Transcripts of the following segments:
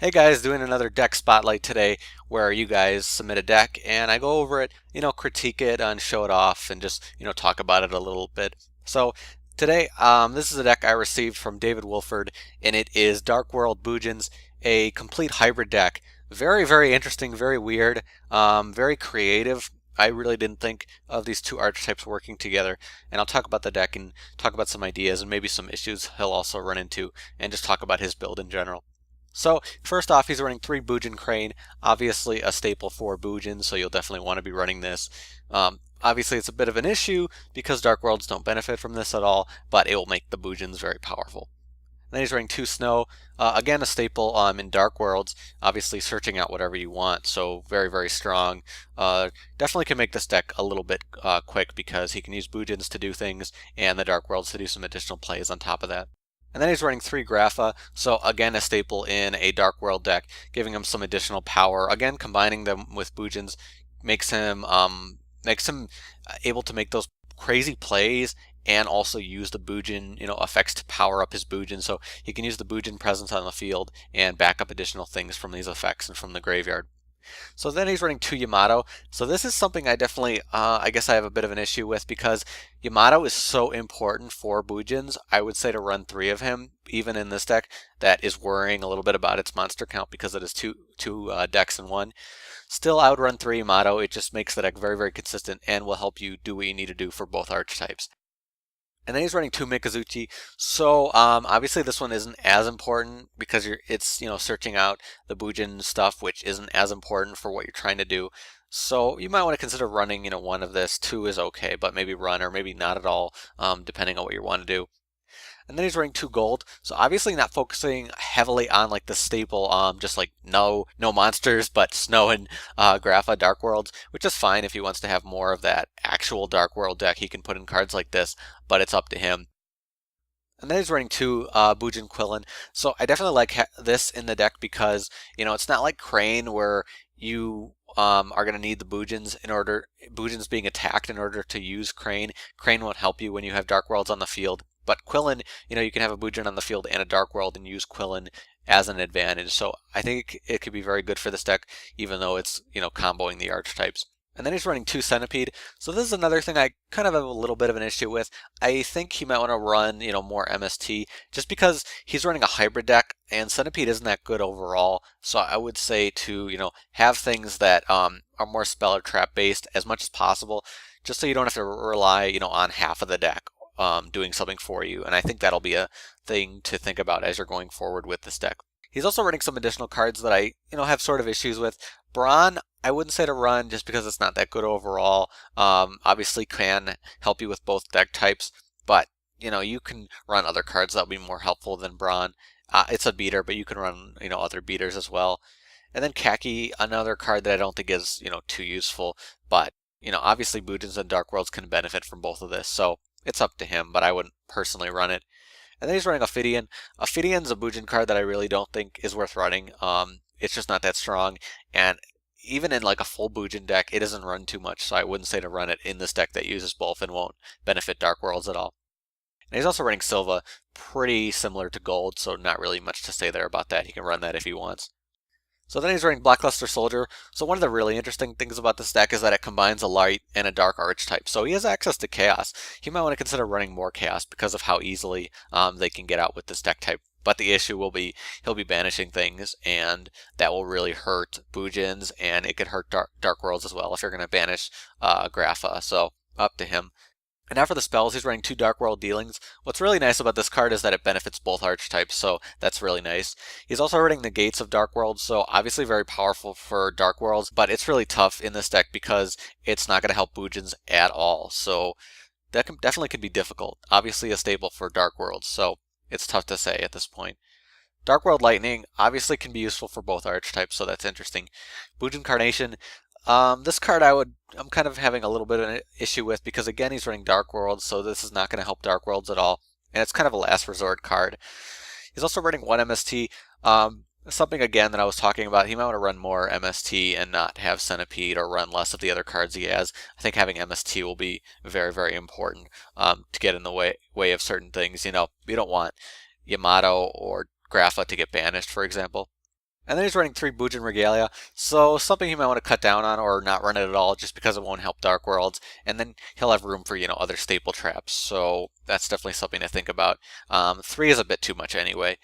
Hey guys, doing another deck spotlight today where you guys submit a deck and I go over it, critique it and show it off and just, talk about it a little bit. So today, this is a deck I received from David Wilford and it is Dark World Bujins, a complete hybrid deck. Very, very interesting, very weird, very creative. I really didn't think of these two archetypes working together, and I'll talk about the deck and talk about some ideas and maybe some issues he'll also run into and just talk about his build in general. So first off, he's running 3 Bujin Crane, obviously a staple for Bujin, so you'll definitely want to be running this. Obviously it's a bit of an issue because Dark Worlds don't benefit from this at all, but it will make the Bujins very powerful. Then he's running 2 Snow, again a staple in Dark Worlds, obviously searching out whatever you want, so very, very strong. Definitely can make this deck a little bit quick because he can use Bujins to do things and the Dark Worlds to do some additional plays on top of that. And then he's running 3 grapha, so again a staple in a Dark World deck, giving him some additional power. Again, combining them with Bujins makes him able to make those crazy plays and also use the Bujin effects to power up his Bujin. So he can use the Bujin presence on the field and back up additional things from these effects and from the graveyard. So then he's running 2 Yamato. So this is something I definitely, I guess I have a bit of an issue with because Yamato is so important for Bujins. I would say to run 3 of him, even in this deck, that is worrying a little bit about its monster count because it is two decks in one. Still, I would run 3 Yamato. It just makes the deck very, very consistent and will help you do what you need to do for both archetypes. And then he's running 2 mikazuchi. So obviously this one isn't as important because it's searching out the Bujin stuff, which isn't as important for what you're trying to do. So you might want to consider running one of this. 2 is okay, but maybe run or maybe not at all, depending on what you want to do. And then he's running 2 gold, so obviously not focusing heavily on like the staple, just like no monsters, but snow and grapha Dark Worlds, which is fine if he wants to have more of that actual Dark World deck. He can put in cards like this, but it's up to him. And then he's running 2 Bujin quilin, so I definitely like this in the deck because it's not like Crane where you are going to need the Bujins being attacked in order to use Crane. Crane won't help you when you have Dark Worlds on the field. But quilin, you can have a Bujin on the field and a Dark World and use quilin as an advantage. So I think it could be very good for this deck, even though it's, comboing the archetypes. And then he's running 2 centipede. So this is another thing I kind of have a little bit of an issue with. I think he might want to run, more MST just because he's running a hybrid deck and centipede isn't that good overall. So I would say to, have things that are more spell or trap based as much as possible, just so you don't have to rely, on half of the deck doing something for you, and I think that'll be a thing to think about as you're going forward with this deck. He's also running some additional cards that I, have sort of issues with. Brron, I wouldn't say to run just because it's not that good overall. Obviously can help you with both deck types, but you can run other cards that will be more helpful than Brron. It's a beater, but you can run other beaters as well. And then kahkki, another card that I don't think is too useful, but obviously Bujins and Dark Worlds can benefit from both of this, so it's up to him, but I wouldn't personally run it. And then he's running Ophidian. Ophidian's a Bujin card that I really don't think is worth running. It's just not that strong, and even in like a full Bujin deck, it doesn't run too much, so I wouldn't say to run it in this deck that uses both and won't benefit Dark Worlds at all. And he's also running Sillva, pretty similar to Gold, so not really much to say there about that. He can run that if he wants. So then he's running Blackluster Soldier. So one of the really interesting things about this deck is that it combines a light and a dark archetype. So he has access to Chaos. He might want to consider running more Chaos because of how easily they can get out with this deck type. But the issue will be he'll be banishing things, and that will really hurt Bujins, and it could hurt Dark Worlds as well if you're going to banish Grapha. So up to him. And now for the spells, he's running 2 Dark World Dealings. What's really nice about this card is that it benefits both archetypes, so that's really nice. He's also running the Gates of Dark Worlds, so obviously very powerful for Dark Worlds, but it's really tough in this deck because it's not going to help Bujins at all. So that definitely could be difficult. Obviously a staple for Dark Worlds, so it's tough to say at this point. Dark World Lightning obviously can be useful for both archetypes, so that's interesting. Bujincarnation. This card I'm kind of having a little bit of an issue with because again he's running Dark Worlds, so this is not going to help Dark Worlds at all, and it's kind of a last resort card. He's also running 1 MST, something again that I was talking about. He might want to run more MST and not have Centipede or run less of the other cards he has. I think having MST will be very, very important to get in the way of certain things. You don't want Yamato or Grapha to get banished, for example. And then he's running 3 Bujin regalia, so something he might want to cut down on or not run it at all just because it won't help Dark Worlds. And then he'll have room for, other staple traps, so that's definitely something to think about. 3 is a bit too much anyway.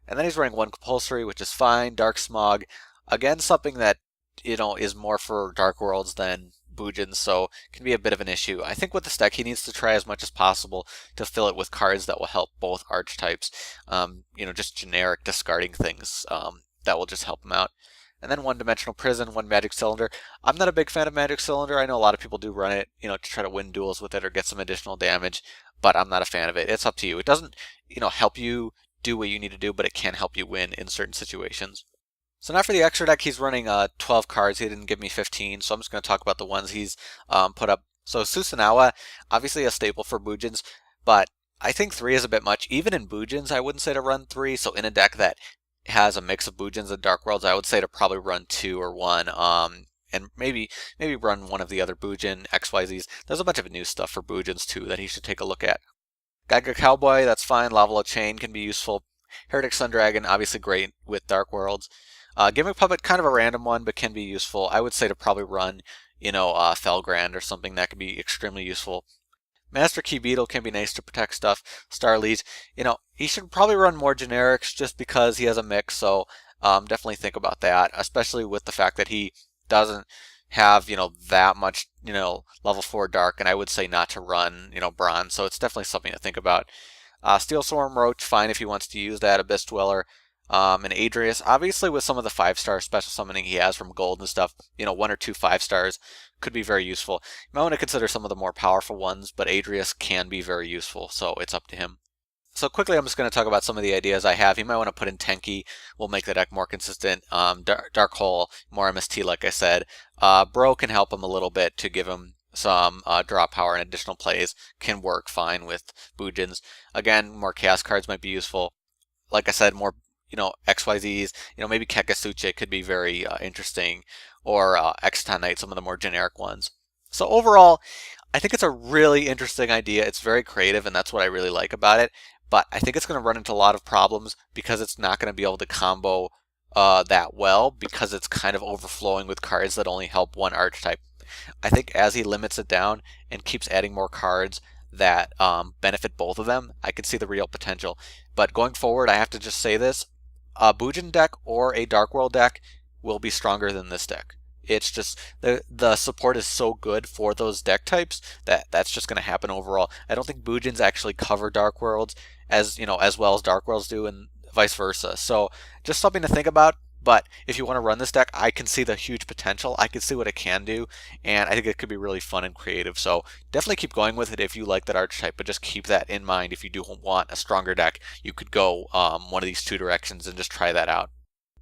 And then he's running 1 compulsory, which is fine. Dark Smog, again, something that, is more for Dark Worlds than Bujins, so can be a bit of an issue. I think with this deck, he needs to try as much as possible to fill it with cards that will help both archetypes. Just generic discarding things that will just help him out. And then 1-dimensional prison, 1 magic cylinder. I'm not a big fan of magic cylinder. I know a lot of people do run it, to try to win duels with it or get some additional damage, but I'm not a fan of it. It's up to you. It doesn't, help you do what you need to do, but it can help you win in certain situations. So now for the extra deck, he's running 12 cards. He didn't give me 15, so I'm just going to talk about the ones he's put up. So Susanowo, obviously a staple for Bujins, but I think 3 is a bit much. Even in Bujins, I wouldn't say to run 3. So in a deck that has a mix of Bujins and Dark Worlds, I would say to probably run 2 or 1, and maybe run one of the other Bujin XYZs. There's a bunch of new stuff for Bujins too that he should take a look at. Gagaga Cowboy, that's fine. Lavalval Chain can be useful. Heretic Sun Dragon, obviously great with Dark Worlds. Gimmick Puppet, kind of a random one, but can be useful. I would say to probably run, Felgrand or something that could be extremely useful. Master Key Beetle can be nice to protect stuff. Starliege, he should probably run more generics just because he has a mix, so definitely think about that, especially with the fact that he doesn't have, that much, level 4 dark, and I would say not to run, bronze, so it's definitely something to think about. Steel Swarm Roach, fine if he wants to use that. Abyss Dweller, and Adrius, obviously with some of the 5-star special summoning he has from gold and stuff, 1 or 2 5-stars could be very useful. You might want to consider some of the more powerful ones, but Adrius can be very useful, so it's up to him. So quickly, I'm just going to talk about some of the ideas I have. You might want to put in Tenki, will make the deck more consistent. Dark Hole, more MST, like I said. Bro can help him a little bit to give him some draw power and additional plays. Can work fine with Bujins. Again, more Chaos cards might be useful. Like I said, more XYZs, maybe Kekasuche could be very interesting, or Exton Knight, some of the more generic ones. So overall, I think it's a really interesting idea. It's very creative, and that's what I really like about it. But I think it's going to run into a lot of problems because it's not going to be able to combo that well, because it's kind of overflowing with cards that only help one archetype. I think as he limits it down and keeps adding more cards that benefit both of them, I can see the real potential. But going forward, I have to just say this, a Bujin deck or a Dark World deck will be stronger than this deck. It's just the support is so good for those deck types that that's just going to happen overall. I don't think Bujins actually cover Dark Worlds as as well as Dark Worlds do, and vice versa. So just something to think about. But if you want to run this deck, I can see the huge potential. I can see what it can do, and I think it could be really fun and creative. So definitely keep going with it if you like that archetype, but just keep that in mind. If you do want a stronger deck, you could go one of these 2 directions and just try that out.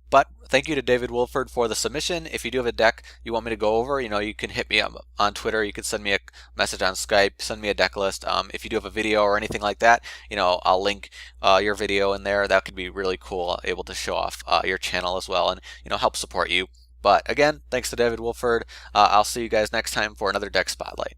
But thank you to David Wilford for the submission. If you do have a deck you want me to go over, you can hit me up on Twitter. You can send me a message on Skype, send me a deck list. If you do have a video or anything like that, I'll link your video in there. That could be really cool, able to show off your channel as well and, help support you. But again, thanks to David Wilford. I'll see you guys next time for another deck spotlight.